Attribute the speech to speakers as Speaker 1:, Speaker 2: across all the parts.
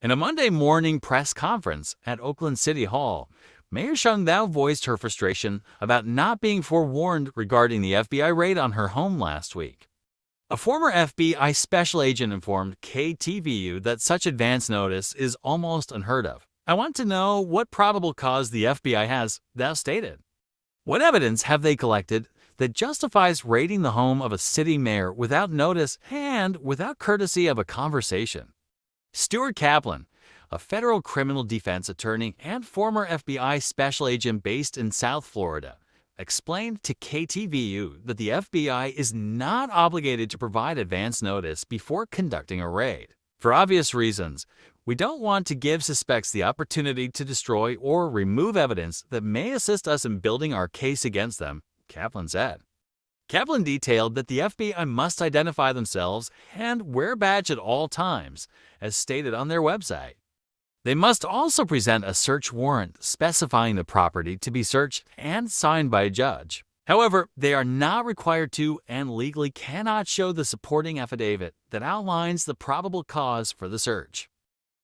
Speaker 1: In a Monday morning press conference at Oakland City Hall, Mayor Sheng Thao voiced her frustration about not being forewarned regarding the FBI raid on her home last week. A former FBI special agent informed KTVU that such advance notice is almost unheard of. "I want to know what probable cause the FBI has," Thao stated. "What evidence have they collected that justifies raiding the home of a city mayor without notice and without courtesy of a conversation?" Stuart Kaplan, a federal criminal defense attorney and former FBI special agent based in South Florida, explained to KTVU that the FBI is not obligated to provide advance notice before conducting a raid. "For obvious reasons, we don't want to give suspects the opportunity to destroy or remove evidence that may assist us in building our case against them," Kaplan said. Kaplan detailed that the FBI must identify themselves and wear a badge at all times, as stated on their website. They must also present a search warrant specifying the property to be searched and signed by a judge. However, they are not required to and legally cannot show the supporting affidavit that outlines the probable cause for the search.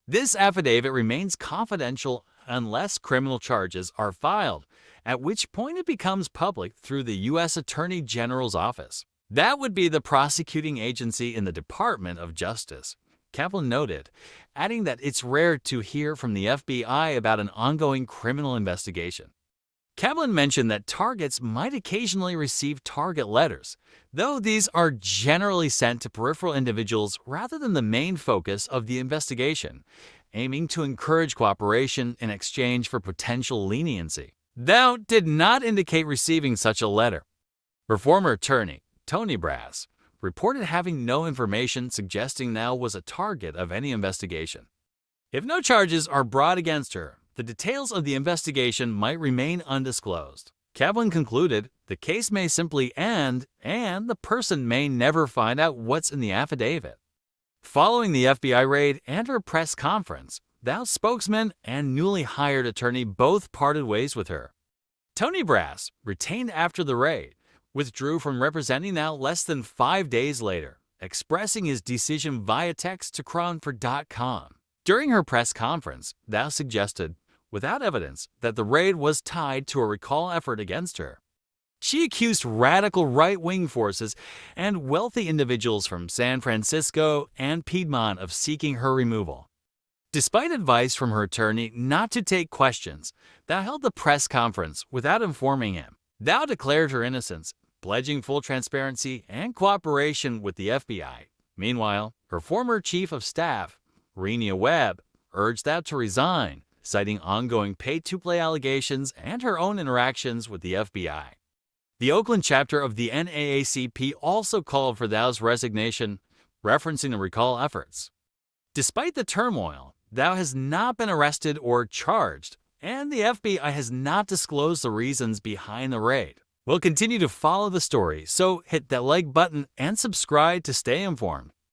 Speaker 1: This affidavit remains confidential unless criminal charges are filed, at which point it becomes public through the U.S. Attorney General's office. That would be the prosecuting agency in the Department of Justice, Kaplan noted, adding that it's rare to hear from the FBI about an ongoing criminal investigation. Kaplan mentioned that targets might occasionally receive target letters, though these are generally sent to peripheral individuals rather than the main focus of the investigation, aiming to encourage cooperation in exchange for potential leniency. Thao did not indicate receiving such a letter. Her former attorney, Tony Brass, reported having no information suggesting Thao was a target of any investigation. If no charges are brought against her, the details of the investigation might remain undisclosed. Kaplan concluded the case may simply end and the person may never find out what's in the affidavit. Following the FBI raid and her press conference, Thao's spokesman and newly hired attorney both parted ways with her. Tony Brass, retained after the raid, withdrew from representing Thao less than 5 days later, expressing his decision via text to Cronford.com. During her press conference, Thao suggested, without evidence, that the raid was tied to a recall effort against her. She accused radical right-wing forces and wealthy individuals from San Francisco and Piedmont of seeking her removal. Despite advice from her attorney not to take questions, Thao held the press conference without informing him. Thao declared her innocence, pledging full transparency and cooperation with the FBI. Meanwhile, her former chief of staff, Renia Webb, urged Thao to resign, citing ongoing pay-to-play allegations and her own interactions with the FBI. The Oakland chapter of the NAACP also called for Thao's resignation, referencing the recall efforts. Despite the turmoil, Thao has not been arrested or charged, and the FBI has not disclosed the reasons behind the raid. We'll continue to follow the story, so hit that like button and subscribe to stay informed.